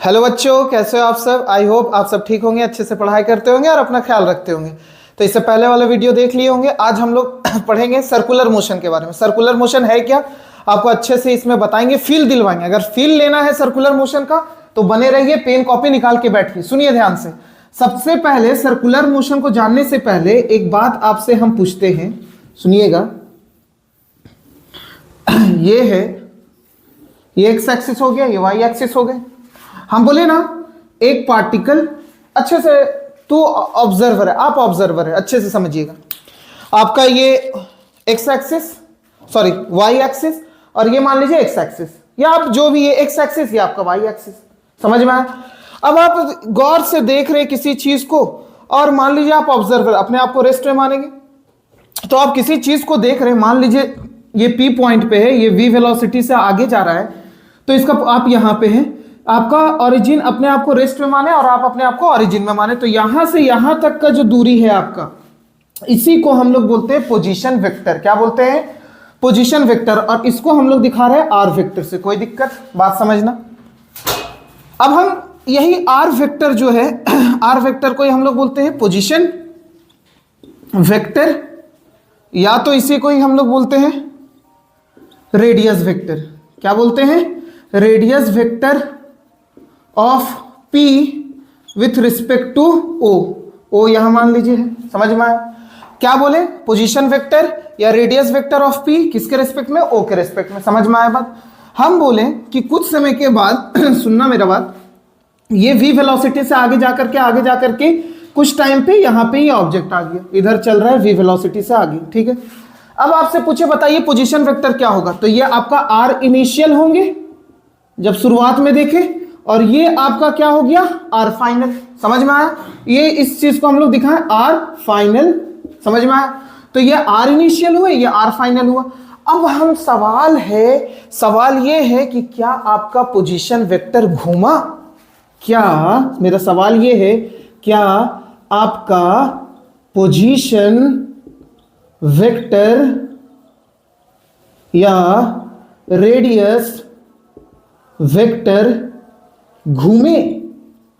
Hello बच्चों, कैसे हो आप सब। आई होप आप सब ठीक होंगे, अच्छे से पढ़ाई करते होंगे और अपना ख्याल रखते होंगे। तो इससे पहले वाला वीडियो देख लिए होंगे। आज हम लोग पढ़ेंगे सर्कुलर मोशन के बारे में। सर्कुलर मोशन है क्या, आपको अच्छे से इसमें बताएंगे, फील दिलवाएंगे। अगर फील लेना है सर्कुलर मोशन का तो बने रहिए, पेन कॉपी निकाल के बैठिए, सुनिए ध्यान से। सबसे पहले सर्कुलर मोशन को जानने से पहले एक बात आपसे हम पूछते हैं, सुनिएगा। ये है, ये एक्स एक्सिस हो गया, ये वाई एक्सिस हो गए। हम बोले ना एक पार्टिकल, अच्छे से तू ऑब्जर्वर है, आप ऑब्जर्वर है, अच्छे से समझिएगा। आपका ये X axis, sorry Y axis, और ये मान लीजिए एक्स एक्सिस, या आप जो भी, ये एक्स एक्सिस, ये आपका वाई एक्सिस। समझ में आया। अब आप गौर से देख रहे किसी चीज को, और मान लीजिए आप ऑब्जर्वर, अपने आप को रेस्ट में मानेंगे। तो आप किसी चीज को देख रहे हैं, मान लीजिए ये पी पॉइंट पे है, ये वी वेलोसिटी से आगे जा रहा है, तो इसका आप यहां पे हैं, आपका ओरिजिन, अपने आप को रेस्ट में माने और आप अपने आप को ओरिजिन में माने। तो यहां से यहां तक का जो दूरी है आपका, इसी को हम लोग बोलते हैं पोजीशन वेक्टर। क्या बोलते हैं? Position vector. और इसको हम लोग दिखा रहे हैं आर वेक्टर से। कोई दिक्कत, बात समझना। अब हम यही आर वेक्टर जो है, आर वेक्टर को हम लोग बोलते हैं पोजीशन वेक्टर, या तो इसी को ही हम लोग बोलते हैं रेडियस वेक्टर। क्या बोलते हैं? Radius vector of P with respect to O। O यहां मान लीजिए है, समझ में आया। क्या बोले? पोजीशन वेक्टर या रेडियस वेक्टर ऑफ P, किसके रेस्पेक्ट में? O के रेस्पेक्ट में। समझ में आया बात। हम बोले कि कुछ समय के बाद सुनना मेरा बात, ये v वेलोसिटी से आगे जाकर के कुछ टाइम पे यहां पे ये ऑब्जेक्ट आ गया, इधर चल रहा है v वेलोसिटी से आगे, ठीक है। अब आपसे पूछे, बताइए पोजीशन वेक्टर क्या होगा? तो ये आपका r इनिशियल होंगे जब शुरुआत में देखे, और ये आपका क्या हो गया? R final. समझ में आया। ये इस चीज को हम लोग दिखाएं आर फाइनल। समझ में आया। तो ये आर इनिशियल हुए, ये आर फाइनल हुआ। अब हम सवाल ये है कि क्या आपका पोजीशन वेक्टर घूमा? क्या, मेरा सवाल ये है, क्या आपका पोजीशन वेक्टर या रेडियस वेक्टर घूमे?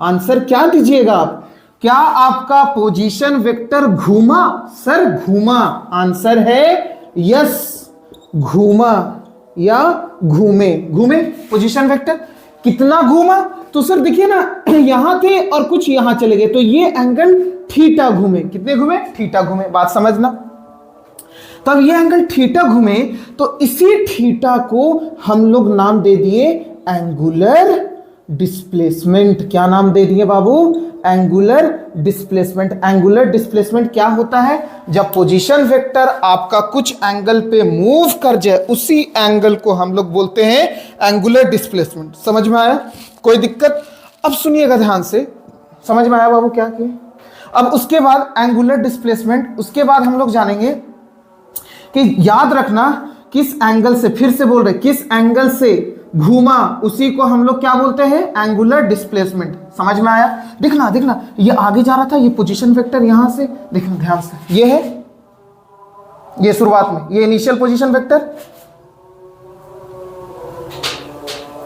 आंसर क्या दीजिएगा आप? क्या आपका पोजीशन वेक्टर घूमा? सर घूमा। आंसर है यस, घूमा या घूमे। घूमे पोजीशन वेक्टर। कितना घूमा? तो सर देखिए ना, यहां थे और कुछ यहां चले गए, तो ये एंगल थीटा घूमे। कितने घूमे? थीटा घूमे। बात समझना। तब ये एंगल थीटा घूमे, तो इसी थीटा को हम लोग नाम दे दिए एंगुलर डिस्प्लेसमेंट। क्या नाम दे दिए बाबू? Angular displacement. एंगुलर डिस्प्लेसमेंट क्या होता है? जब पोजीशन वेक्टर आपका कुछ एंगल पे मूव कर जाए, उसी एंगल को हम लोग बोलते हैं एंगुलर डिस्प्लेसमेंट। समझ में आया? कोई दिक्कत? अब सुनिएगा ध्यान से। समझ में आया बाबू क्या किए? अब उसके बाद एंगुलर डिस्प्लेसमेंट, उसके बाद हम लोग जानेंगे कि याद रखना किस एंगल से, फिर से बोल रहे, किस एंगल से घूमा, उसी को हम लोग क्या बोलते हैं? Angular displacement. समझ में आया? दिखना ये आगे जा रहा था, ये पोजीशन वेक्टर यहां से, देखना ध्यान से, ये है, ये शुरुआत में, ये इनिशियल पोजीशन वेक्टर,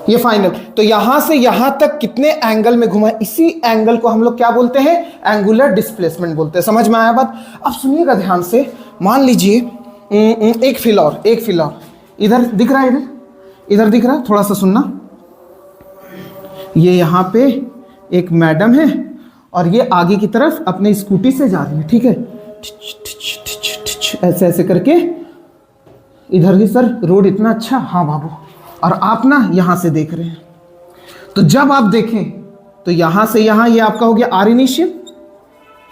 ये फाइनल। तो यहां से यहां तक कितने एंगल में घुमा, इसी एंगल को हम लोग क्या बोलते हैं? एंगुलर डिस्प्लेसमेंट बोलते हैं। समझ में आया बात? अब सुनिएगा ध्यान से। मान लीजिए एक फिल और इधर दिख रहा है, इधर दिख रहा है, थोड़ा सा सुनना। ये यहां पे एक मैडम है और ये आगे की तरफ अपने स्कूटी से जा रही है, ठीक है, ऐसे ऐसे करके। इधर ही सर रोड इतना अच्छा, हाँ बाबू, और आप ना यहां से देख रहे हैं। तो जब आप देखें तो यहां से यहां ये आपका हो गया आर इनिशियल,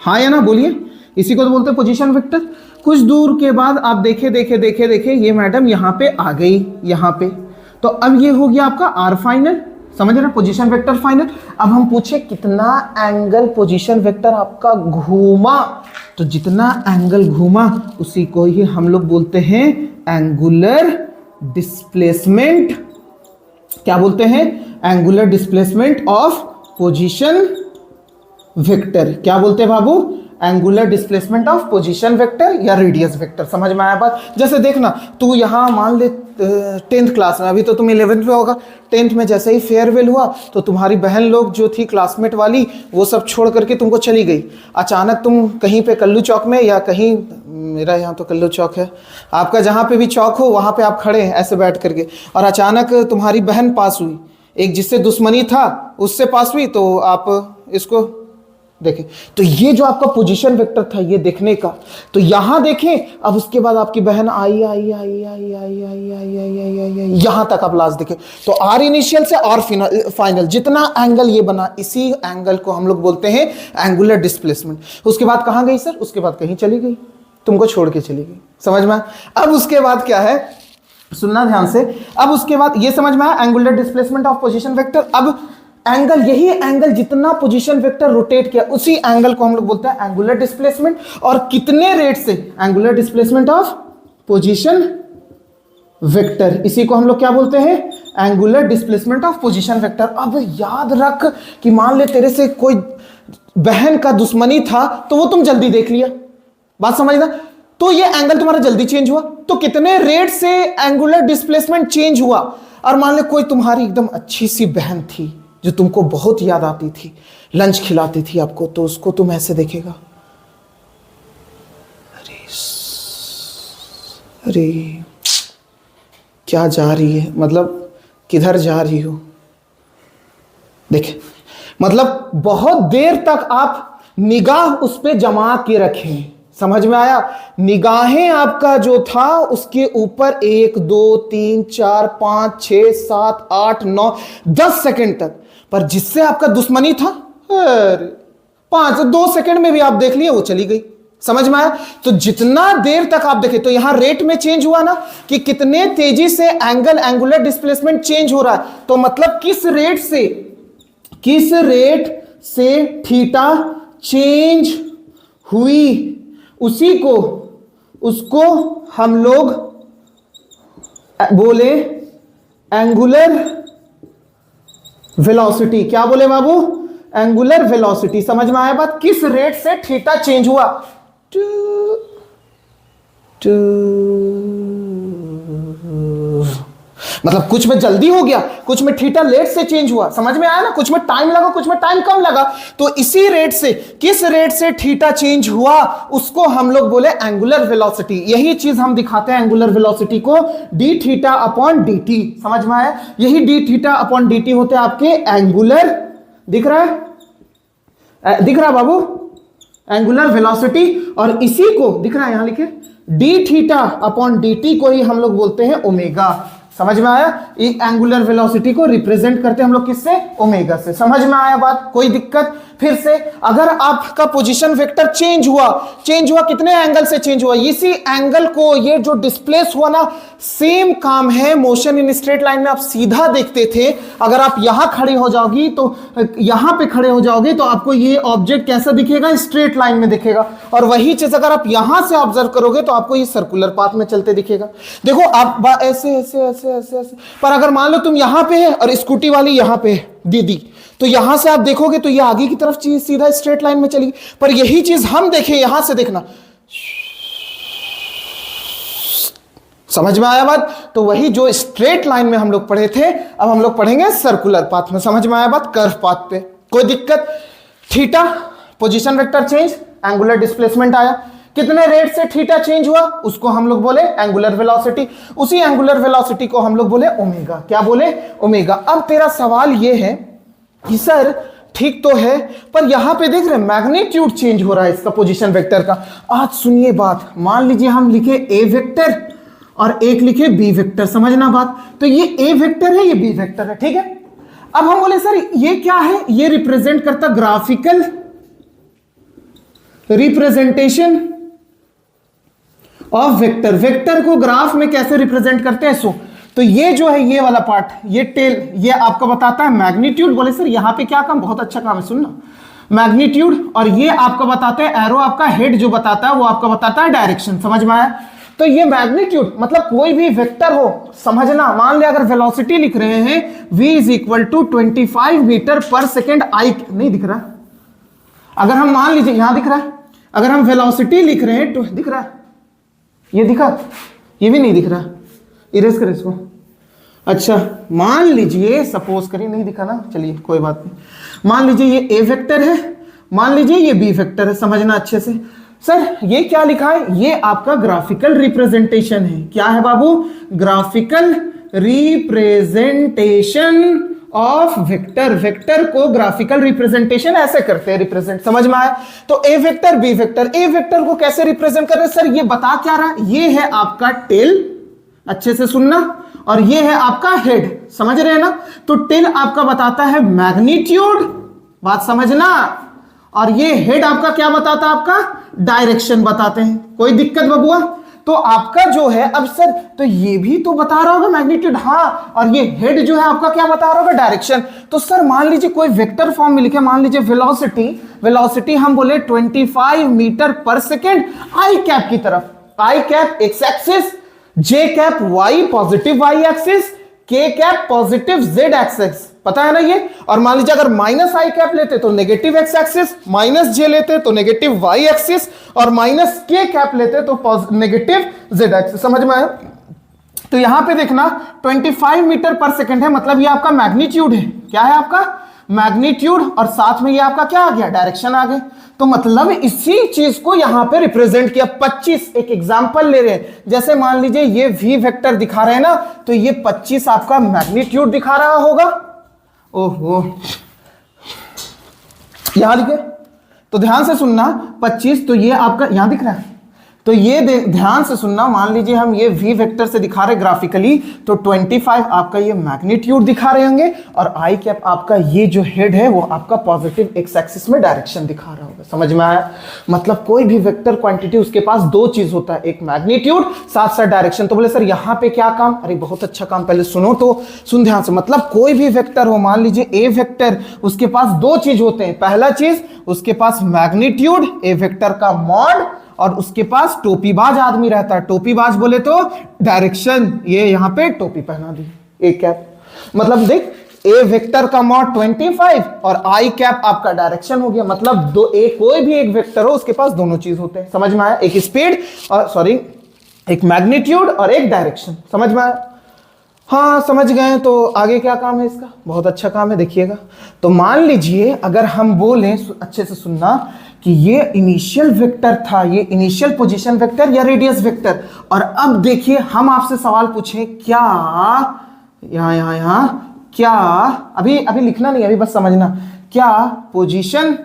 हाँ या ना बोलिए। इसी को तो बोलते हैं पोजीशन वेक्टर। कुछ दूर के बाद आप देखे ये मैडम यहां पे आ गई, यहां पे, तो अब ये हो गया आपका आर फाइनल। समझ रहे? Position vector final. अब हम पूछे कितना एंगल पोजीशन वेक्टर आपका घूमा, तो जितना एंगल घूमा उसी को ही हम लोग बोलते हैं एंगुलर डिस्प्लेसमेंट। क्या बोलते हैं? Angular displacement of position vector. क्या बोलते हैं बाबू? Angular displacement of position vector या रेडियस वेक्टर। समझ में आया बात? जैसे देखना, तू यहां मान ले 10th क्लास में, अभी तो तुम 11th में होगा। 10th में जैसे ही फेयरवेल हुआ तो तुम्हारी बहन लोग जो थी क्लासमेट वाली वो सब छोड़ करके तुमको चली गई। अचानक तुम कहीं पे कल्लू चौक में या कहीं, मेरा यहाँ तो कल्लू चौक है, आपका जहाँ पे भी चौक हो वहाँ पे आप खड़े हैं ऐसे बैठ करके, और अचानक तुम्हारी बहन पास हुई, एक जिससे दुश्मनी था उससे पास हुई, तो आप इसको देखें। तो ये जो आपका पोजीशन वेक्टर था ये देखने का, तो यहां देखें। अब उसके बाद आपकी बहन आई आई आई आई आई आई आई आई आई आई आई यहां तक आप लास्ट देखें। तो आर इनिशियल से और फाइनल जितना एंगल ये बना, इसी एंगल को हम लोग बोलते हैं एंगुलर डिस्प्लेसमेंट। उसके बाद कहां गई सर? उसके बाद कहीं चली गई, तुमको छोड़ के चली गई। समझ में? अब उसके बाद क्या है, सुनना ध्यान से। अब उसके बाद ये समझ में आया angular displacement of position vector. अब एंगल, यही एंगल जितना पोजीशन वेक्टर रोटेट किया उसी एंगल को हम लोग बोलते हैं एंगुलर डिस्प्लेसमेंट। और कितने रेट से? Angular displacement of position vector, इसी को हम लोग क्या बोलते हैं? Angular displacement of position vector. अब याद रख कि मान ले तेरे से कोई बहन का दुश्मनी था तो वो तुम जल्दी देख लिया, बात समझना, तो ये एंगल तुम्हारा जल्दी चेंज हुआ। तो कितने रेट से एंगुलर डिस्प्लेसमेंट चेंज हुआ? और मान ले कोई तुम्हारी एकदम अच्छी सी बहन थी जो तुमको बहुत याद आती थी, लंच खिलाती थी आपको, तो उसको तुम ऐसे देखेगा, अरे क्या जा रही है, मतलब किधर जा रही हो। देखे, मतलब बहुत देर तक आप निगाह उस पर जमा के रखें। समझ में आया? निगाहें आपका जो था उसके ऊपर 1 2 3 4 5 6 7 8 9 10 सेकंड तक, पर जिससे आपका दुश्मनी था, अरे 2 सेकंड में भी आप देख लिए वो चली गई। समझ में आया? तो जितना देर तक आप देखें, तो यहां रेट में चेंज हुआ ना कि कितने तेजी से एंगुलर डिस्प्लेसमेंट चेंज हो रहा है। तो मतलब किस रेट से थीटा चेंज हुई, उसको हम लोग बोले एंगुलर वेलोसिटी। क्या बोले बाबू? Angular velocity. समझ में आया बात? किस रेट से थीटा चेंज हुआ? मतलब कुछ में जल्दी हो गया, कुछ में थीटा लेट से चेंज हुआ। समझ में आया ना? कुछ में टाइम लगा, कुछ में टाइम कम लगा। तो इसी रेट से, किस रेट से थीटा चेंज हुआ उसको हम लोग बोले एंगुलर वेलोसिटी। यही चीज हम दिखाते हैं एंगुलर वेलोसिटी को D theta upon D T. समझ में आया? यही D theta upon D T होते हैं आपके एंगुलर, दिख रहा है? दिख रहा है बाबू? Angular velocity. और इसी को दिख रहा है, यहां लिखे D theta upon D T को ही हम लोग बोलते हैं ओमेगा। समझ में आया? एक एंगुलर वेलोसिटी को रिप्रेजेंट करते हैं हम लोग किससे? ओमेगा से। समझ में आया बात? कोई दिक्कत? फिर से, अगर आपका पोजीशन वेक्टर चेंज हुआ कितने एंगल से चेंज हुआ? इसी एंगल को, ये जो डिस्प्लेस हुआ ना, सेम काम है मोशन इन स्ट्रेट लाइन में। आप सीधा देखते थे, अगर आप यहां खड़े हो जाओगी तो यहां पे खड़े हो जाओगे तो आपको ये ऑब्जेक्ट कैसा दिखेगा? स्ट्रेट लाइन में दिखेगा। और वही चीज अगर आप यहां से ऑब्जर्व करोगे तो आपको ये सर्कुलर पाथ में चलते दिखेगा। देखो आप ऐसे ऐसे ऐसे ऐसे ऐसे, पर अगर मान लो तुम यहां पे है और स्कूटी वाली यहां पे है दीदी, तो यहां से आप देखोगे तो ये आगे की तरफ चीज सीधा स्ट्रेट लाइन में चलेगी। पर यही चीज हम देखें, यहां से देखना, समझ में आया बात? तो वही जो स्ट्रेट लाइन में हम लोग पढ़े थे, अब हम लोग पढ़ेंगे सर्कुलर पाथ में। समझ में आया बात? कर्व पाथ पे। कोई दिक्कत? Theta position vector change, angular displacement आया, कितने रेट से थीटा चेंज हुआ उसको हम लोग बोले एंगुलर वेलोसिटी। उसी एंगुलर वेलोसिटी को हम लोग बोले ओमेगा। क्या बोले? ओमेगा। अब तेरा सवाल ये है कि सर ठीक तो है, पर यहां पे देख रहे हैं मैग्नीट्यूड चेंज हो रहा है इसका पोजीशन वेक्टर का। आज सुनिए बात, मान लीजिए हम लिखे ए वेक्टर और एक लिखे बी वेक्टर। समझना बात? तो ये ए वेक्टर है, ये बी वेक्टर है, ठीक है। अब हम बोले सर ये क्या है? ये रिप्रेजेंट करता graphical representation of vector. Vector को ग्राफ में कैसे रिप्रेजेंट करते हैं? सो तो ये जो है, ये वाला पार्ट, ये टेल, ये आपको बताता है मैग्नीट्यूड। बोले सर यहां पे क्या काम? बहुत अच्छा काम है, सुनना, मैग्नीट्यूड। और ये आपको बताते हैं एरो, आपका हेड जो बताता है वो आपको बताता है डायरेक्शन। समझ में आया? तो ये मैग्नीट्यूड मतलब कोई भी वेक्टर हो, समझना, मान लिया अगर वेलोसिटी लिख रहे हैं v is equal to 25 metre पर सेकेंड आई, नहीं दिख रहा। अगर हम मान लीजिए यहां दिख रहा है, अगर हम वेलोसिटी लिख रहे हैं तो दिख रहा है, ये दिखा, ये भी नहीं दिख रहा, इरेज कर इसको। अच्छा मान लीजिए, सपोज करिए, नहीं दिखा ना, चलिए कोई बात नहीं। मान लीजिए ये ए वेक्टर है, मान लीजिए ये बी वेक्टर है, समझना अच्छे से। सर ये क्या लिखा है, ये आपका ग्राफिकल रिप्रेजेंटेशन है। क्या है बाबू, graphical representation of vector. Vector को ग्राफिकल रिप्रेजेंटेशन ऐसे करते हैं, रिप्रेजेंट, समझ में आया। तो a vector b vector, a vector को कैसे रिप्रेजेंट कर रहे हैं सर, ये बता क्या रहा है, ये है आपका टेल, अच्छे से सुनना, और ये है आपका हेड, समझ रहे हैं ना। तो टेल आपका बताता है मैग्नीट्यूड, बात समझना, और ये हेड आपका क्या बताता है, आपका डायरेक्शन बताते हैं। कोई दिक्कत बबुआ। तो आपका जो है, अब सर तो ये भी तो बता रहा होगा मैग्नीट्यूड, हाँ, और ये हेड जो है आपका क्या बता रहा होगा, डायरेक्शन। तो सर मान लीजिए कोई वेक्टर फॉर्म में लिखे, मान लीजिए वेलोसिटी, वेलोसिटी हम बोले 25 मीटर पर सेकेंड आई कैप की तरफ, i cap x axis, j cap y positive y axis, k cap positive z axis, पता है ना ये। और मान लीजिए अगर माइनस आई कैप लेते तो नेगेटिव एक्स एक्सिस, माइनस जे लेते तो नेगेटिव वाई एक्सिस, और माइनस के कैप लेते तो नेगेटिव जेड एक्सिस, समझ में आया। तो यहां पे देखना 25 मीटर पर सेकेंड है, मतलब ये आपका मैग्नीट्यूड है। क्या है आपका मैग्नीट्यूड, और साथ में ये आपका क्या आ गया, डायरेक्शन आ गए। तो मतलब इसी चीज को यहां पे रिप्रेजेंट किया। 25, एक एग्जांपल ले रहे हैं, जैसे मान लीजिए ये v वेक्टर दिखा रहे हैं ना, तो ये 25 आपका मैग्नीट्यूड दिखा रहा होगा। ओहो, यहां लिखे, तो ध्यान से सुनना, 25, तो ये आपका यहां दिख रहा है, तो ये ध्यान से सुनना, मान लीजिए हम ये v वेक्टर से दिखा रहे ग्राफिकली, तो 25 आपका ये मैग्नीट्यूड दिखा रहे होंगे, और आई कैप आपका ये जो हेड है वो आपका पॉजिटिव एक्स एक्सिस में डायरेक्शन दिखा रहा होगा। समझ में आया। मतलब कोई भी वेक्टर क्वांटिटी उसके पास दो चीज होता है, एक मैग्नीट्यूड साथ साथ डायरेक्शन। तो बोले सर यहाँ पे क्या काम, अरे बहुत अच्छा काम, पहले सुनो तो, सुन ध्यान से। मतलब कोई भी वेक्टर हो, मान लीजिए ए वेक्टर, उसके पास दो चीज होते हैं। पहला चीज उसके पास मैग्नीट्यूड, ए वेक्टर का मॉड, और उसके पास टोपीबाज आदमी रहता है। टोपीबाज बोले तो डायरेक्शन, ये यहां पे टोपी पहना दी, ए कैप। मतलब देख, ए वेक्टर का मॉड 25 और आई कैप आपका डायरेक्शन हो गया। मतलब दो, कोई भी एक वेक्टर हो उसके पास दोनों चीज होते हैं। समझ में आया, एक स्पीड और सॉरी एक मैग्नीट्यूड और एक डायरेक्शन। समझ में आया, हाँ समझ गए। तो आगे क्या काम है इसका, बहुत अच्छा काम है, देखिएगा। तो मान लीजिए अगर हम बोलें, अच्छे से सुनना, कि ये इनिशियल वेक्टर था, ये इनिशियल पोजीशन वेक्टर या रेडियस वेक्टर, और अब देखिए हम आपसे सवाल पूछें, क्या यहां क्या, अभी लिखना नहीं, अभी बस समझना, क्या पोजीशन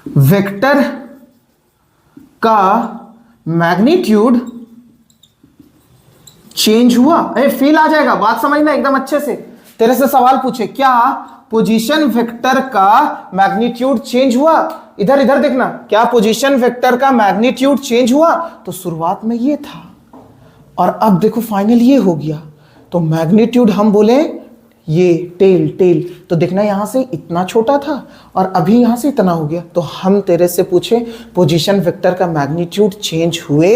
वेक्टर का मैग्नीट्यूड चेंज हुआ। फील आ जाएगा, बात समझना एकदम अच्छे से। तेरे से सवाल पूछे, क्या पोजीशन वेक्टर का मैग्नीट्यूड चेंज हुआ, इधर इधर देखना, क्या पोजीशन वेक्टर का मैग्नीट्यूड चेंज हुआ। तो शुरुआत में ये था, और अब देखो फाइनल ये हो गया। तो मैग्नीट्यूड हम बोले ये टेल, तो देखना यहां से इतना छोटा था और अभी यहां से इतना हो गया। तो हम तेरे से पूछे पोजीशन वेक्टर का मैग्नीट्यूड चेंज हुए,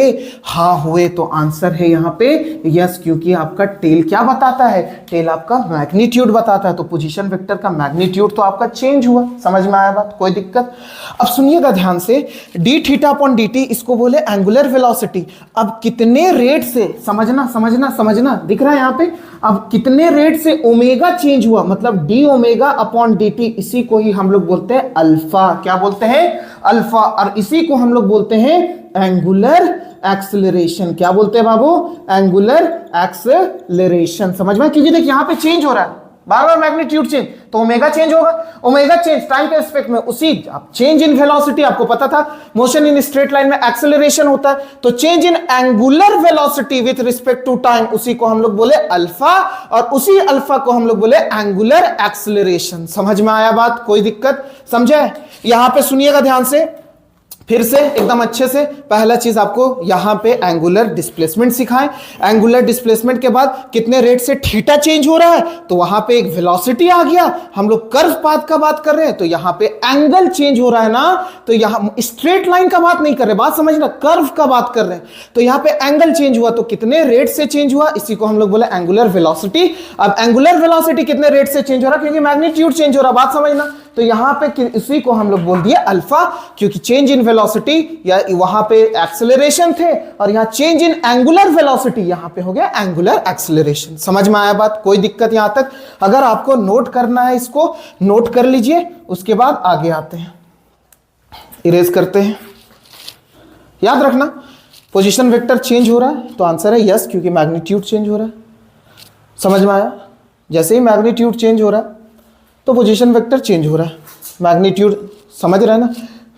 हाँ हुए, तो आंसर है यहां पे यस, क्योंकि आपका टेल क्या बताता है, टेल आपका मैग्नीट्यूड बताता है। तो पोजीशन वेक्टर का मैग्नीट्यूड तो आपका चेंज हुआ। समझ में आया बात, कोई दिक्कत। अब सुनिएगा ध्यान से, D theta upon D T, इसको बोले एंगुलर वेलोसिटी। अब कितने रेट से, समझना, दिख रहा है यहां पे, अब कितने रेट से ओमेगा चेंज हुआ, मतलब D omega upon D T, इसी को ही हम लोग बोलते हैं अल्फा। क्या बोलते हैं, अल्फा। और इसी को हम लोग बोलते हैं एंगुलर एक्सेलरेशन। क्या बोलते हैं बाबू, एंगुलर एक्सेलरेशन। समझ में, क्योंकि देख यहां पे चेंज हो रहा है बार बार मैग्नीट्यूड चेंज, तो ओमेगा चेंज होगा। ओमेगा चेंज टाइम के रिस्पेक्ट में, उसी चेंज इन वेलोसिटी आपको पता था, मोशन इन स्ट्रेट लाइन में एक्सेलरेशन होता है, तो change in angular velocity with respect to time, उसी को हम लोग बोले अल्फा, और उसी अल्फा को हम लोग बोले एंगुलर एक्सेलरेशन। समझ में आया बात, कोई दिक्कत, समझे। यहां पे सुनिएगा ध्यान से, फिर से एकदम अच्छे से। पहला चीज आपको यहां पे एंगुलर डिस्प्लेसमेंट सिखाएं। एंगुलर डिस्प्लेसमेंट के बाद कितने रेट से थीटा चेंज हो रहा है, तो वहां पे एक वेलोसिटी आ गया। हम लोग कर्व पाथ का बात कर रहे हैं, तो यहां पे एंगल चेंज हो रहा है ना, तो यहां स्ट्रेट लाइन का बात नहीं कर रहे, बात समझना, कर्व का बात कर रहे हैं। तो यहां पे एंगल चेंज हुआ, तो कितने रेट से चेंज हुआ, इसी को हम लोग बोले एंगुलर वेलोसिटी। अब एंगुलर वेलोसिटी कितने रेट से चेंज हो रहा है, क्योंकि मैग्नीट्यूड चेंज हो रहा है, बात समझना। तो यहाँ पे इसी को हम लोग बोल दिए अल्फा, क्योंकि चेंज इन वेलोसिटी या वहां पे एक्सेलरेशन थे और यहाँ चेंज इन एंगुलर वेलोसिटी, यहाँ पे हो गया एंगुलर एक्सेलरेशन। समझ में आया बात? कोई दिक्कत यहाँ तक? अगर आपको नोट करना है इसको नोट कर लीजिए, उसके बाद आगे आते हैं, इरेज करते हैं। याद रखना पोजीशन वेक्टर चेंज हो रहा है तो आंसर है यस, क्योंकि मैग्नीट्यूड चेंज हो रहा है। समझ में आया? जैसे ही मैग्नीट्यूड चेंज हो रहा है तो पोजीशन वेक्टर चेंज हो रहा है। मैग्नीट्यूड समझ रहे हैं ना?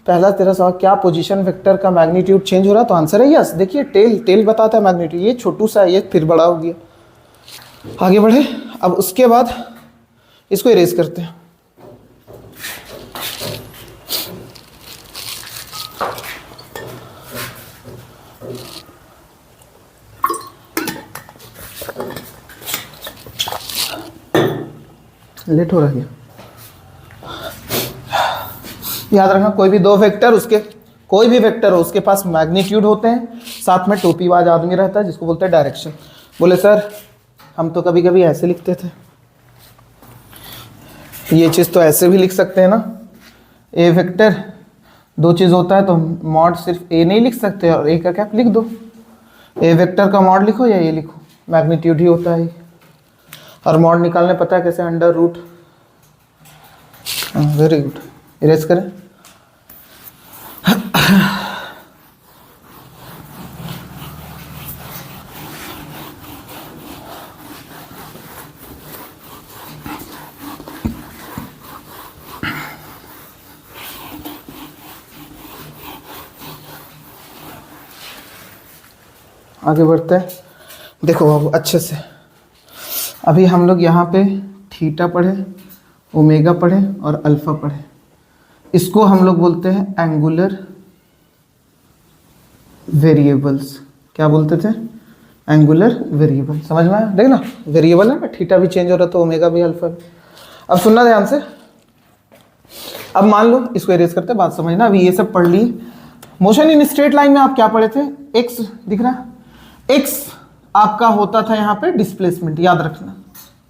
पहला तेरा सवाल, क्या पोजीशन वेक्टर का मैग्नीट्यूड चेंज हो रहा है? तो आंसर है यस। देखिए टेल बताता है मैग्नीट्यूड, ये छोटू सा है, ये फिर बड़ा हो गया। आगे बढ़े। अब उसके बाद इसको इरेज करते हैं। लेट हो रहा है। याद रखना कोई भी दो वेक्टर, उसके कोई भी वेक्टर हो उसके पास मैग्नीट्यूड होते हैं, साथ में टोपीबाज आदमी रहता है जिसको बोलते हैं डायरेक्शन। बोले सर हम तो कभी कभी ऐसे लिखते थे, ये चीज़ तो ऐसे भी लिख सकते हैं ना, ए वेक्टर दो चीज़ होता है तो मॉड सिर्फ ए नहीं लिख सकते और ए का क्या लिख दो, ए वेक्टर का मॉड लिखो या ये लिखो, मैग्नीट्यूड ही होता है। और मॉड निकालने पता है कैसे? Under root. Very good, erase करें। आगे बढ़ते हैं। देखो बाबू अच्छे से, अभी हम लोग यहाँ पे थीटा पढ़े, ओमेगा पढ़े और अल्फा पढ़े। इसको हम लोग बोलते हैं एंगुलर वेरिएबल्स। क्या बोलते थे? Angular variable. समझ में आया? देख ना, वेरिएबल है ना, थीटा भी चेंज हो रहा है तो ओमेगा भी, अल्फा भी। अब सुनना ध्यान से। अब मान लो इसको इरेज करते, बात समझना। अभी ये सब पढ़ ली। मोशन इन स्ट्रेट लाइन में आप क्या पढ़े थे? एक्स दिख रहा है, एक्स आपका होता था यहाँ पे डिस्प्लेसमेंट। याद रखना,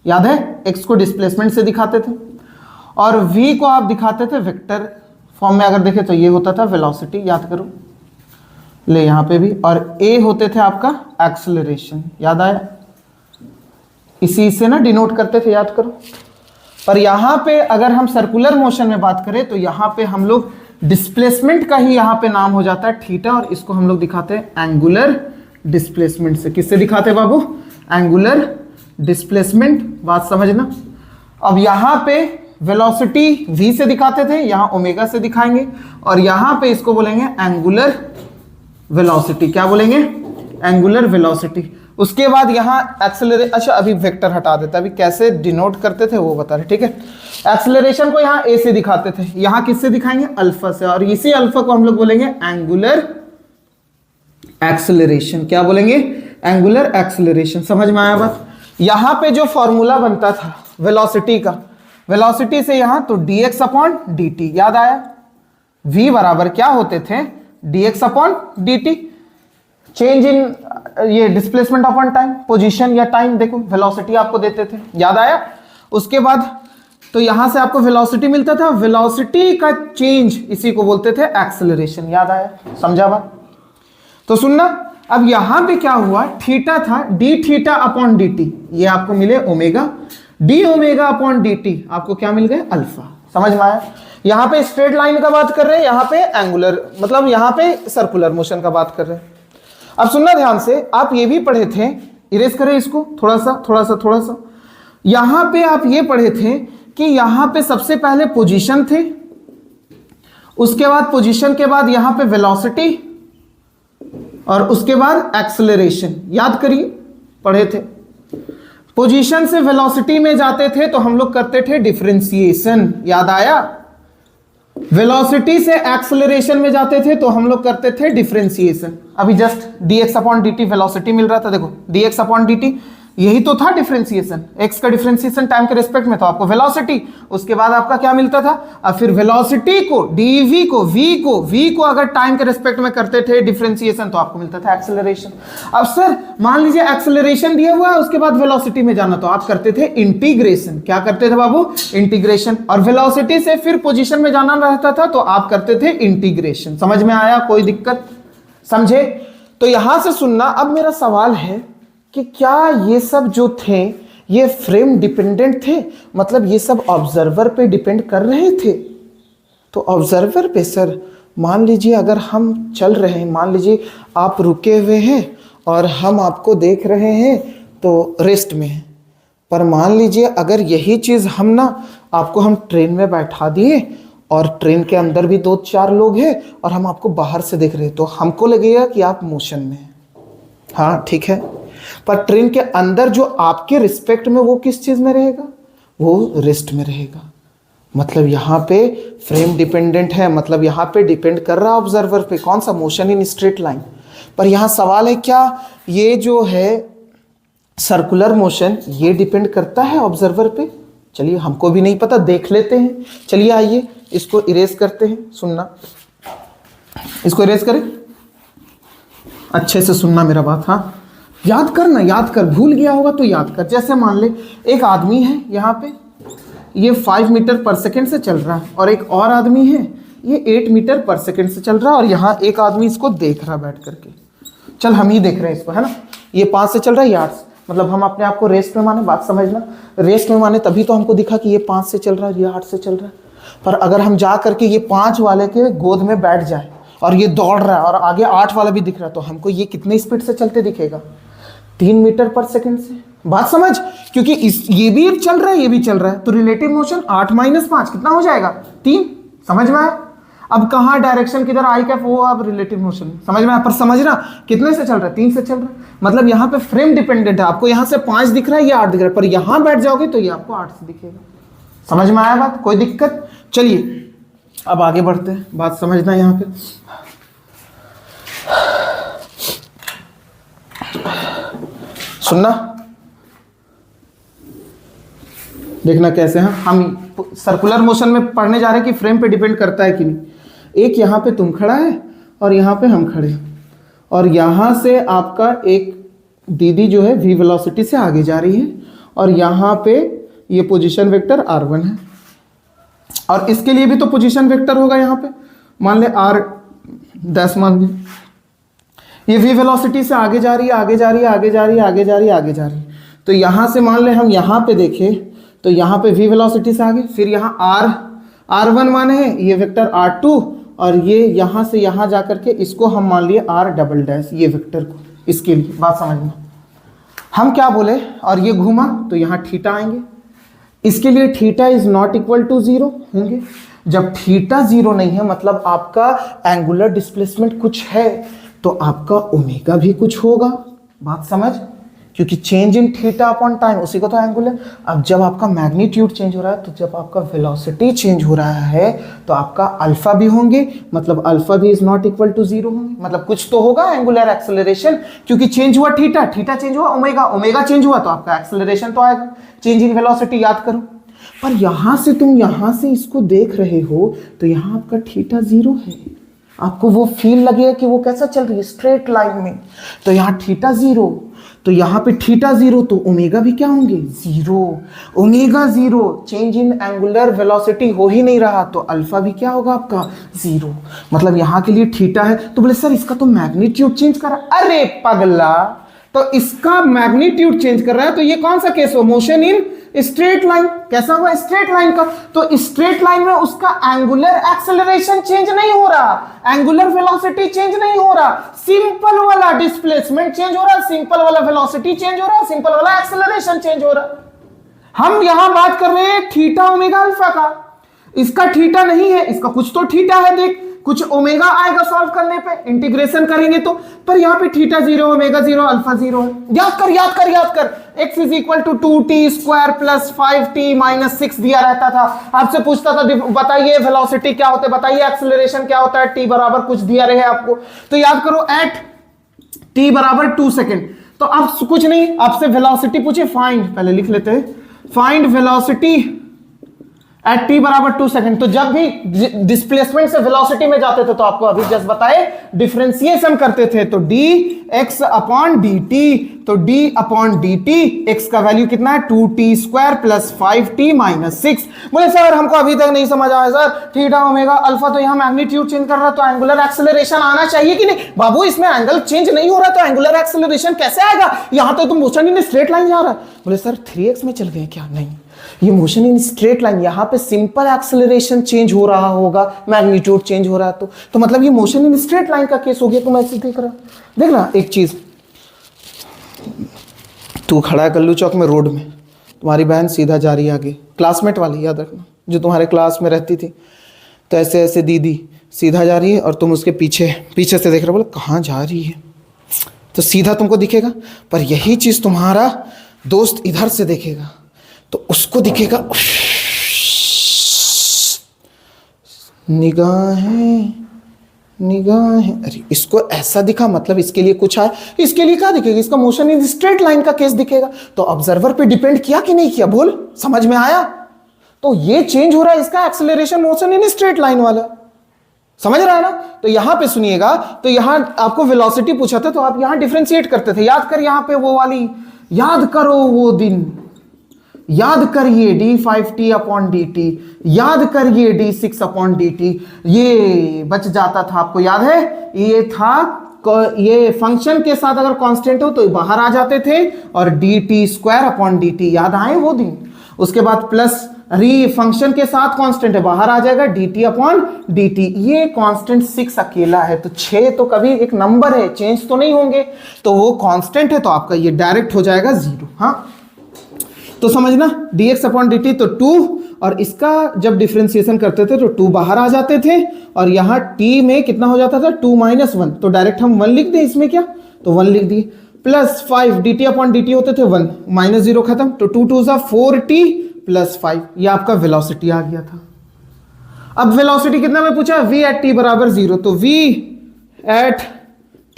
याद है? एक्स को डिस्प्लेसमेंट से दिखाते थे और v को आप दिखाते थे वेक्टर फॉर्म में। अगर देखें तो ये होता था वेलोसिटी, याद करो, ले यहाँ पे भी। और a होते थे आपका एक्सेलरेशन, याद आया? इसी से ना डिनोट करते थे, याद करो। पर यहाँ पे अगर हम सर्कुलर मोशन में बात करें तो यहाँ पे हम लोग डिस्प्लेसमेंट का ही यहाँ पे नाम हो जाता है थीटा, और इसको हम लोग दिखाते हैं एंगुलर डिस्प्लेसमेंट से। किससे दिखाते हैं बाबू? Angular displacement. बात समझना। अब यहाँ पे वेलोसिटी v से दिखाते थे, यहाँ ओमेगा से दिखाएंगे, और यहाँ पे इसको बोलेंगे एंगुलर वेलोसिटी। क्या बोलेंगे? Angular velocity. उसके बाद यहाँ एक्सेलरेशन। अच्छा अभी वेक्टर हटा देता, अभी कैसे डिनोट करते थे वो बता रहे, ठीक है? एक्सेलरेशन को यहाँ a से दिखाते थे, यहाँ किससे दिखाएंगे? अल्फा से, और इसी अल्फा को हम लोग बोलेंगे एंगुलर एक्सेलरेशन। क्या बोलेंगे? Angular acceleration. समझ में आया बात? यहां पे जो फॉर्मूला बनता था वेलोसिटी का, वेलोसिटी से यहां तो dx अपॉन dt, याद आया? v बराबर क्या होते थे? dx upon dt। Change in ये डिस्प्लेसमेंट अपॉन टाइम, पोजीशन या टाइम, देखो वेलोसिटी आपको देते थे, याद आया? उसके बाद तो यहां से आपको वेलोसिटी मिलता था, वेलोसिटी का चेंज इसी को बोलते थे एक्सेलरेशन। याद आया? समझा बात? तो सुनना, अब यहां पे क्या हुआ? थीटा था, D theta upon D T, ये आपको मिले omega, D omega upon D T आपको क्या मिल गए? अल्फा। समझ में आया? यहां पे स्ट्रेट लाइन का बात कर रहे हैं, यहां पे एंगुलर, मतलब यहां पे सर्कुलर मोशन का बात कर रहे हैं। अब सुनना ध्यान से, आप ये भी पढ़े थे, इरेज करें इसको थोड़ा सा। यहां पे आप ये पढ़े थे कि यहां पे सबसे पहले पोजीशन थे, उसके बाद पोजीशन के बाद यहां पे वेलोसिटी, और उसके बाद एक्सेलरेशन। याद करिए, पढ़े थे। पोजीशन से वेलोसिटी में जाते थे तो हम लोग करते थे डिफरेंशिएशन, याद आया? वेलोसिटी से एक्सेलरेशन में जाते थे तो हम लोग करते थे डिफरेंशिएशन। अभी just dx upon dt velocity मिल रहा था, देखो dx अपॉन dt, यही तो था डिफरेंशिएशन, एक्स का डिफरेंशिएशन टाइम के रिस्पेक्ट में, तो आपको वेलोसिटी, उसके बाद आपका क्या मिलता था, अब फिर वेलोसिटी को डीवी को वी को अगर टाइम के रिस्पेक्ट में करते थे डिफरेंशिएशन तो आपको मिलता था एक्सेलरेशन। अब सर मान लीजिए एक्सेलरेशन दिया हुआ है, उसके बाद वेलोसिटी में जाना, तो आप करते थे इंटीग्रेशन। क्या करते थे बाबू, इंटीग्रेशन। और वेलोसिटी से फिर पोजीशन में जाना रहता था तो आप करते थे इंटीग्रेशन। समझ में आया, कोई दिक्कत, समझे? तो यहां से सुनना। अब मेरा सवाल है कि क्या ये सब जो थे ये फ्रेम डिपेंडेंट थे, मतलब ये सब ऑब्जर्वर पे डिपेंड कर रहे थे? तो ऑब्जर्वर पे सर मान लीजिए अगर हम चल रहे हैं, मान लीजिए आप रुके हुए हैं और हम आपको देख रहे हैं तो रेस्ट में है, पर मान लीजिए अगर यही चीज़ हम ना आपको हम ट्रेन में बैठा दिए और ट्रेन के अंदर भी 2-4 लोग हैं और हम आपको बाहर से देख रहे हैं, तो हमको लगेगा कि आप मोशन में हैं। हाँ ठीक है, पर ट्रेन के अंदर जो आपके रिस्पेक्ट में वो किस चीज में रहेगा, वो रेस्ट में रहेगा। मतलब यहाँ पे फ्रेम डिपेंडेंट है, मतलब यहाँ पे डिपेंड कर रहा है ऑब्जर्वर पे, कौन सा, मोशन इन स्ट्रेट लाइन। पर यहाँ सवाल है क्या ये जो है सर्कुलर मोशन ये डिपेंड करता है ऑब्जर्वर पे? चलिए हमको भी नहीं पता, देख लेते हैं। चलिए आइए इसको इरेज करते हैं, सुनना, इसको इरेज करें, अच्छे से सुनना मेरा बात। हाँ याद करना, याद कर, भूल गया होगा तो याद कर। जैसे मान ले एक आदमी है यहाँ पे, ये 5 मीटर पर सेकेंड से चल रहा है, और एक और आदमी है ये 8 मीटर पर सेकेंड से चल रहा है, और यहाँ एक आदमी इसको देख रहा है बैठ करके। चल हम ही देख रहे हैं इसको, है ना, ये 5 से चल रहा है, ये 8 से, मतलब हम अपने आप को रेस्ट में माने, बात समझना, रेस्ट में माने तभी तो हमको दिखा कि ये 5 से चल रहा है, ये 8 से चल रहा है। पर अगर हम जा करके ये 5 वाले के गोद में बैठ जाए और ये दौड़ रहा है और आगे 8 वाला भी दिख रहा है, तो हमको ये कितने स्पीड से चलते दिखेगा, 3 मीटर पर सेकंड से। बात समझ, क्योंकि ये भी चल रहा है ये भी चल रहा है, तो रिलेटिव मोशन 8 - 5 कितना हो जाएगा, 3। समझ में आया? अब कहाँ डायरेक्शन किधर आई क्या, वो अब रिलेटिव मोशन समझ में आया। पर समझना कितने से चल रहा है, 3 से चल रहा है, मतलब यहाँ पे फ्रेम डिपेंडेंट है। आपको यहाँ से 5 दिख रहा है, ये 8 दिख रहा है, पर यहाँ बैठ जाओगे तो ये आपको 8 से दिखेगा। समझ में आया बात, कोई दिक्कत? चलिए अब आगे बढ़ते हैं, बात समझना यहाँ पे। सुनना, देखना कैसे हैं हम सर्कुलर मोशन में पढ़ने जा रहे हैं कि फ्रेम पे डिपेंड करता है कि नहीं। एक यहाँ पे तुम खड़ा है और यहाँ पे हम खड़े हैं, और यहाँ से आपका एक दीदी जो है वी वेलोसिटी से आगे जा रही है, और यहाँ पे ये पोजीशन वेक्टर r1 है, और इसके लिए भी तो पोजीशन वेक्टर होगा। यहाँ पे मान ले r' मान ले, ये v वेलोसिटी से आगे जा रही है, आगे जा रही है, आगे जा रही है, आगे जा रही है, आगे जा रही है। तो यहाँ से मान ले हम यहाँ पे देखें तो यहाँ पे v वेलोसिटी से आगे, फिर यहाँ r1 माने है ये वेक्टर r2, और ये यहाँ से यहाँ जा करके इसको हम मान लिए r', ये वेक्टर को, इसके लिए बात समझना। हम क्या बोले, और ये घूमा तो यहाँ थीटा आएंगे, इसके लिए theta is not equal to 0 होंगे। जब थीटा 0 नहीं है मतलब आपका एंगुलर डिस्प्लेसमेंट कुछ है, तो आपका ओमेगा भी कुछ होगा। बात समझ, क्योंकि change in theta upon time उसी को तो एंगुलर। अब जब आपका मैग्नीट्यूड चेंज हो रहा है, तो जब आपका वेलोसिटी चेंज हो रहा है तो आपका अल्फा भी होंगे, मतलब अल्फा भी इज नॉट इक्वल टू 0 होंगे, मतलब कुछ तो होगा एंगुलर एक्सेलरेशन, क्योंकि चेंज हुआ थीटा, थीटा चेंज हुआ ओमेगा, ओमेगा चेंज हुआ तो आपका एक्सेलरेशन तो आएगा। चेंज इन वेलोसिटी याद करो। पर यहां से तुम यहां से इसको देख रहे हो तो यहां आपका थीटा 0 है, आपको वो फील लगेगा कि वो कैसा चल रही है, स्ट्रेट लाइन में। तो यहाँ थीटा 0, तो यहाँ पे थीटा 0, तो ओमेगा भी क्या होंगे 0, omega 0, change in angular velocity हो ही नहीं रहा, तो अल्फा भी क्या होगा आपका 0, मतलब यहाँ के लिए थीटा है। तो बोले सर इसका तो मैग्नीट्यूड चेंज कर रहा है। अरे पगला, तो इसका मैग्नीट्यूड चेंज कर रहा है, तो ये कौन सा केस हो, मोशन इन स्ट्रेट लाइन। कैसा हुआ, स्ट्रेट लाइन का, तो स्ट्रेट लाइन में उसका एंगुलर एक्सेलरेशन चेंज नहीं हो रहा, एंगुलर वेलोसिटी चेंज नहीं हो रहा, सिंपल वाला डिस्प्लेसमेंट चेंज हो रहा है, सिंपल वाला वेलोसिटी चेंज हो रहा है, सिंपल वाला एक्सेलरेशन चेंज हो रहा है। हम यहां बात कर रहे हैं थीटा ओमेगा अल्फा का, इसका थीटा नहीं है, इसका कुछ तो थीटा है, देख कुछ ओमेगा आएगा सॉल्व करने पे, इंटीग्रेशन करेंगे तो, पर यहाँ पे थीटा 0, ओमेगा 0, अल्फा 0 है। याद कर याद कर याद कर, x is equal to 2t² plus 5t - 6 दिया रहता था। आपसे पूछता था बताइए वेलोसिटी क्या होता है, बताइए एक्सेलरेशन क्या होता है, t बराबर कुछ दिया रहे आपको, तो याद करो एट t बराबर 2 सेकेंड, तो आप कुछ नहीं, आपसे वेलोसिटी पूछे, फाइंड, पहले लिख लेते हैं, फाइंड वेलोसिटी एट t बराबर 2 सेकंड। तो जब भी डिस्प्लेसमेंट से वेलोसिटी में जाते थे तो आपको अभी जस्ट बताए डिफरेंशिएशन करते थे, तो dx अपॉन dt, तो d अपॉन dt, x का वैल्यू कितना है 2t square plus 5t minus 6। बोले सर हमको अभी तक नहीं समझ आया सर, थीटा ओमेगा अल्फा तो यहाँ मैग्नीट्यूड चेंज कर रहा है, तो एंगुलर एक्सेलरेशन आना चाहिए कि नहीं? बाबू इसमें एंगल चेंज नहीं हो रहा तो एंगुलर एक्सेलरेशन कैसे आएगा? यहाँ तो तुम मोशन इन स्ट्रेट लाइन जा रहा है। बोले सर 3x में चल गए क्या? नहीं, ये मोशन इन स्ट्रेट लाइन, यहां पे सिंपल एक्सेलरेशन चेंज हो रहा होगा, मैग्नीट्यूड चेंज हो रहा है, तो मतलब ये मोशन इन स्ट्रेट लाइन का केस हो गया। तुम ऐसे देख ना एक चीज, तू खड़ा है कल्लू चौक में रोड में, तुम्हारी बहन सीधा जा रही है आगे, क्लासमेट वाली याद रखना जो तुम्हारे क्लास में रहती थी, तो ऐसे ऐसे दीदी सीधा जा रही है और तुम उसके पीछे पीछे से देख रहे हो, बोले कहाँ जा रही है, तो सीधा तुमको दिखेगा, पर यही चीज तुम्हारा दोस्त इधर से देखेगा तो उसको दिखेगा निगाहें निगाहें, अरे इसको ऐसा दिखा मतलब इसके लिए कुछ है, इसके लिए क्या दिखेगा? इसका मोशन इन स्ट्रेट लाइन का केस दिखेगा। तो ऑब्जर्वर पे डिपेंड किया कि नहीं किया? बोल, समझ में आया? तो ये चेंज हो रहा है इसका acceleration motion in straight line वाला, समझ रहा है ना? तो यहां पे सुनिएगा, तो यहां आपको वेलोसिटी पूछा था तो आप यहां डिफरेंशिएट करते थे, याद कर यहां पे वो वाली, याद करो वो दिन, याद करिए d5t अपॉन dt, याद करिए d6 अपॉन dt, ये बच जाता था, आपको याद है? ये था, ये फंक्शन के साथ अगर कांस्टेंट हो तो बाहर आ जाते थे, और dt स्क्वायर अपॉन dt, याद आए वो दिन? उसके बाद प्लस री फंक्शन के साथ कांस्टेंट है, बाहर आ जाएगा dt अपॉन dt, ये कांस्टेंट 6 अकेला है, तो 6 तो कभी एक नंबर है, चेंज तो नहीं होंगे, तो वो कांस्टेंट है, तो आपका ये डायरेक्ट हो जाएगा 0। हाँ तो समझना, dx अपॉन dt तो 2, और इसका जब डिफरेंशिएशन करते थे तो 2 बाहर आ जाते थे, और यहाँ t में कितना हो जाता था 2 माइनस 1, तो डायरेक्ट हम 1 लिख दें इसमें, क्या तो 1 लिख दिए, प्लस 5 dt अपॉन dt होते थे 1, माइनस 0 खत्म, तो 2 2 जा 4t प्लस 5, ये आपका वेलोसिटी आ गया था। अब वेलोसिटी कितना में पूछा? v एट t बराबर 0, तो v एट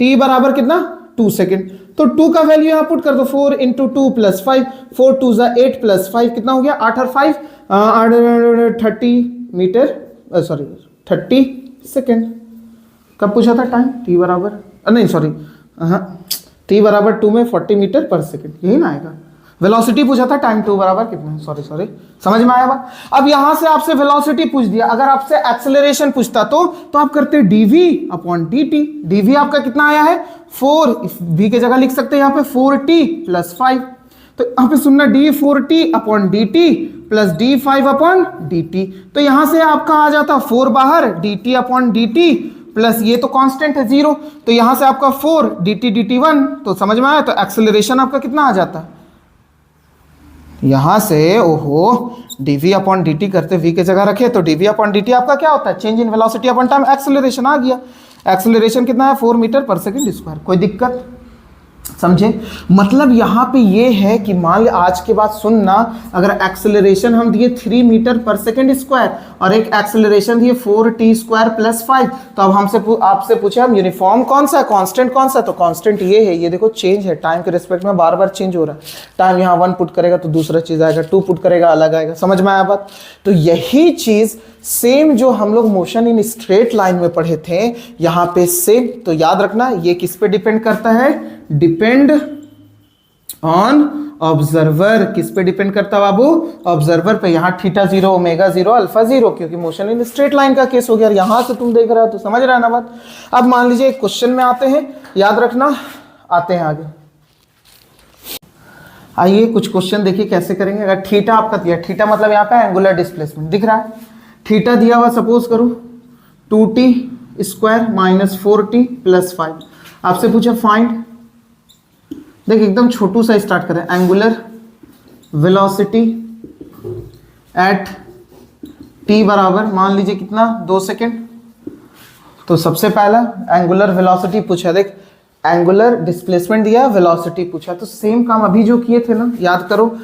t बराबर कितना 2 सेकेंड, तो 2 का वैल्यू यहां पुट कर दो, 4 इंटू 2 प्लस 5, 4 2 जा 8 प्लस 5 कितना हो गया 8 और 5 30 मीटर, सॉरी 30 सेकेंड। कब पूछा था टाइम? t बराबर नहीं सॉरी t बराबर 2 में 40 मीटर पर सेकेंड, यही ना आएगा। वेलोसिटी पूछा था, टाइम 2 बराबर कितना है, सॉरी समझ में आया बात? अब यहां से आपसे वेलोसिटी पूछ दिया, अगर आपसे एक्सेलरेशन पूछता तो आप करते dv अपॉन dt, dv आपका कितना आया है 4, v की जगह लिख सकते हैं यहाँ पे 4t प्लस 5, तो यहाँ पे सुनना d4t upon dt plus d5 upon dt, तो यहां से आपका आ जाता 4 बाहर, dt अपॉन dt प्लस ये तो कांस्टेंट है 0, तो यहां से आपका 4 dt dt 1, तो समझ में आया? तो एक्सेलरेशन आपका कितना आ जाता है यहां से, ओहो dv अपॉन dt करते v की जगह रखे तो dv अपॉन dt आपका क्या होता है? Change in velocity upon time, acceleration आ गया। एक्सेलरेशन कितना है 4 मीटर पर सेकंड स्क्वायर। कोई दिक्कत? समझे? मतलब यहां पे ये है कि मान ली आज के बाद सुनना, अगर एक्सेलरेशन हम दिए 3 मीटर पर सेकंड स्क्वायर और एक एक्सेलरेशन दिए 4t स्क्वायर प्लस 5, तो अब हमसे आपसे पूछे हम यूनिफॉर्म कौन सा है, कांस्टेंट कौन सा? तो कांस्टेंट ये है, ये देखो चेंज है, टाइम के रिस्पेक्ट में बार बार चेंज हो रहा है। टाइम यहाँ 1 पुट करेगा तो दूसरा चीज आएगा, 2 पुट करेगा अलग आएगा। समझ में आया बात? तो यही चीज सेम जो हम लोग मोशन इन स्ट्रेट लाइन में पढ़े थे यहाँ पे सेम। तो याद रखना ये किस पे डिपेंड करता है? Depend on observer. किस पे डिपेंड करता है बाबू? ऑब्जर्वर पे। यहाँ थीटा 0 ओमेगा 0 अल्फा 0, क्योंकि मोशन इन स्ट्रेट लाइन का केस हो गया। यहां से तुम देख रहा हो तो समझ रहा है ना बात? अब मान लीजिए एक क्वेश्चन में आते हैं, याद रखना, आते हैं आगे। आइए कुछ क्वेश्चन देखिए कैसे करेंगे। अगर थीटा आपका दिया, थीटा मतलब यहाँ पे एंगुलर डिस्प्लेसमेंट दिख रहा है, थीटा दिया हुआ सपोज करूं 2t square minus 4t plus 5। आपसे पूछा फाइंड, देख एकदम छोटू सा स्टार्ट करें, एंगुलर वेलोसिटी एट t बराबर मान लीजिए कितना 2 सेकेंड। तो सबसे पहला एंगुलर वेलोसिटी पूछा, देख एंगुलर डिस्प्लेसमेंट दिया, वेलोसिटी पूछा, तो सेम काम अभी जो किए थे ना, याद करो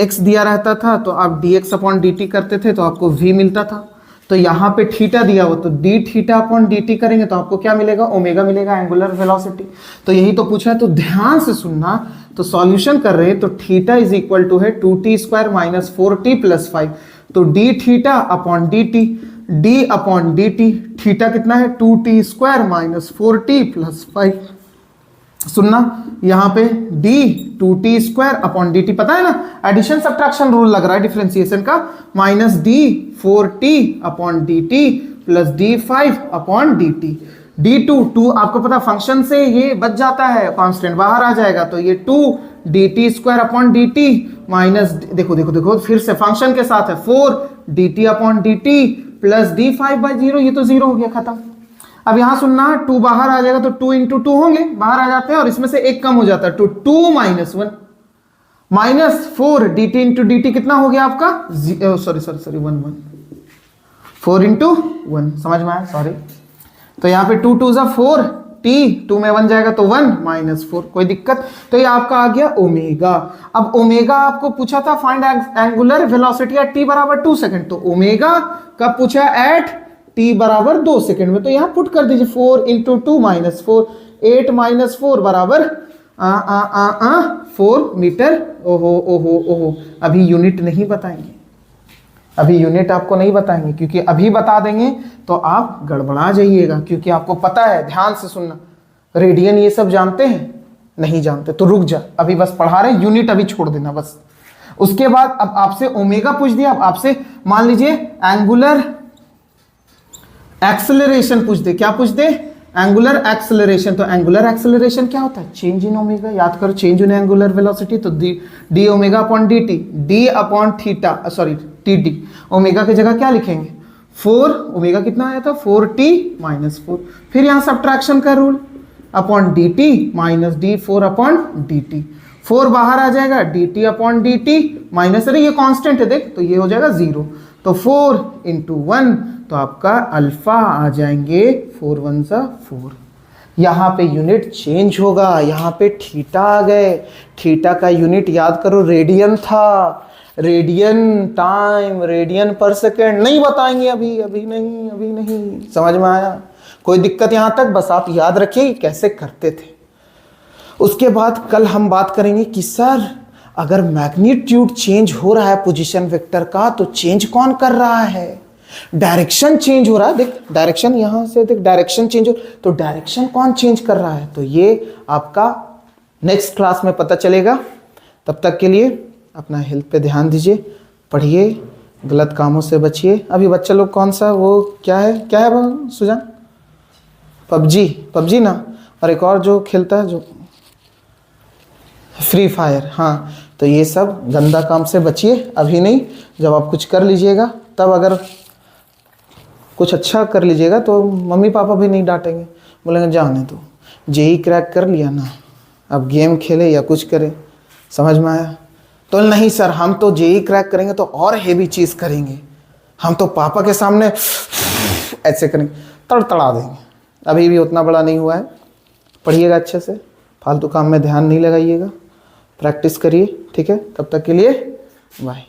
x दिया रहता था तो आप dx अपॉन dt करते थे तो आपको v मिलता था। तो तो यहाँ पे थीटा दिया हो तो D theta upon D T करेंगे तो आपको क्या मिलेगा, ओमेगा मिलेगा, एंगुलर वेलोसिटी। तो यही तो पूछा है, तो ध्यान से सुनना। तो सॉल्यूशन कर रहे हैं तो थीटा इज इक्वल टू है 2t square minus 4t plus 5। तो D theta upon D T, D upon D T, theta कितना है 2t square minus 4t plus 5। सुनना यहां पे d 2t square upon D T पता है ना, एडिशन सब्ट्रैक्शन रूल लग रहा है डिफरेंशिएशन का, minus d 4t upon D T plus d 5 upon D T. d2 आपको पता फंक्शन से ये बच जाता है, कांस्टेंट बाहर आ जाएगा, तो ये 2 dt square upon D T minus, देखो देखो देखो फिर से फंक्शन के साथ है 4 dt upon D T plus d5/0, ये तो 0 हो गया, खत्म। अब यहां सुनना 2 बाहर आ जाएगा तो 2 इंटू 2 होंगे, बाहर आ जाते हैं और इसमें से एक कम हो जाता है, तो 2 minus 1 minus 4 dt into D T कितना हो गया आपका, सॉरी 4 इंटू 1, समझ में आया, सॉरी। तो यहाँ पे 2 2 जा 4, t 2 में 1 जाएगा तो 1 माइनस 4, कोई दिक्कत। तो ये आपका आ गया ओमेगा। अब ओमेगा आपको पूछा था find angular velocity at t बराबर 2 सेकंड, तो ओमेगा कब पूछा, एट t बराबर 2 सेकंड में। तो यहाँ पुट कर दीजिए 4 इंटू 2 माइनस 4, 8 माइनस 4 बराबर 4 मीटर। ओहो ओहो ओहो, अभी यूनिट नहीं बताएंगे, अभी यूनिट आपको नहीं बताएंगे, क्योंकि अभी बता देंगे तो आप गड़बड़ा जाइएगा, क्योंकि आपको पता है, ध्यान से सुनना, रेडियन ये सब जानते हैं, नहीं जानते तो रुक जा, अभी बस पढ़ा रहे, यूनिट अभी छोड़ देना बस। उसके बाद अब आपसे ओमेगा पूछ दिया, अब आपसे मान लीजिए एंगुलर एक्सेलरेशन पूछ दे, क्या पूछ दे, एंगुलर एक्सेलरेशन। तो एंगुलर एक्सेलरेशन क्या होता है, चेंज इन ओमेगा, याद करो चेंज इन एंगुलर वेलोसिटी, तो D omega upon D T, D upon theta, sorry T D, omega की जगह क्या लिखेंगे 4, ओमेगा कितना आया था 4t माइनस 4, फिर यहाँ सब्ट्रैक्शन का rule, upon D T minus D 4 upon D T, 4 बाहर आ जाएगा, D T upon D T minus, अरे ये कांस्टेंट है देख, तो ये हो जाएगा 0, तो 4 इंटू 1, तो आपका अल्फा आ जाएंगे 4 1 सा 4। यहाँ पे यूनिट चेंज होगा, यहाँ पे थीटा आ गए, थीटा का यूनिट याद करो रेडियन था, रेडियन टाइम, रेडियन पर सेकेंड, नहीं बताएंगे अभी, अभी नहीं, समझ में आया, कोई दिक्कत यहाँ तक, बस आप याद रखिए कैसे करते थे। उसके बाद कल हम बात करेंगे कि सर अगर मैग्नीट्यूड चेंज हो रहा है पोजीशन वेक्टर का, तो चेंज कौन कर रहा है, डायरेक्शन चेंज हो रहा है, देख डायरेक्शन यहाँ से देख, डायरेक्शन चेंज हो, तो डायरेक्शन कौन चेंज कर रहा है, तो ये आपका नेक्स्ट क्लास में पता चलेगा। तब तक के लिए अपना हेल्थ पे ध्यान दीजिए, पढ़िए, गलत कामों से बचिए। अभी बच्चा लोग कौन सा वो क्या है वो सुजान, पबजी ना, और एक और जो खेलता है जो फ्री फायर, हाँ, तो ये सब गंदा काम से बचिए, अभी नहीं, जब आप कुछ कर लीजिएगा तब, अगर कुछ अच्छा कर लीजिएगा तो मम्मी पापा भी नहीं डांटेंगे, बोलेंगे जाने दो, जेई क्रैक कर लिया ना, अब गेम खेले या कुछ करे, समझ में आया। तो नहीं सर हम तो जेई क्रैक करेंगे तो और हेवी चीज़ करेंगे, हम तो पापा के सामने ऐसे करेंगे, तड़तड़ा देंगे। अभी भी उतना बड़ा नहीं हुआ है, पढ़िएगा अच्छे से, फालतू काम में ध्यान नहीं लगाइएगा, प्रैक्टिस करिए, ठीक है। तब तक के लिए बाय।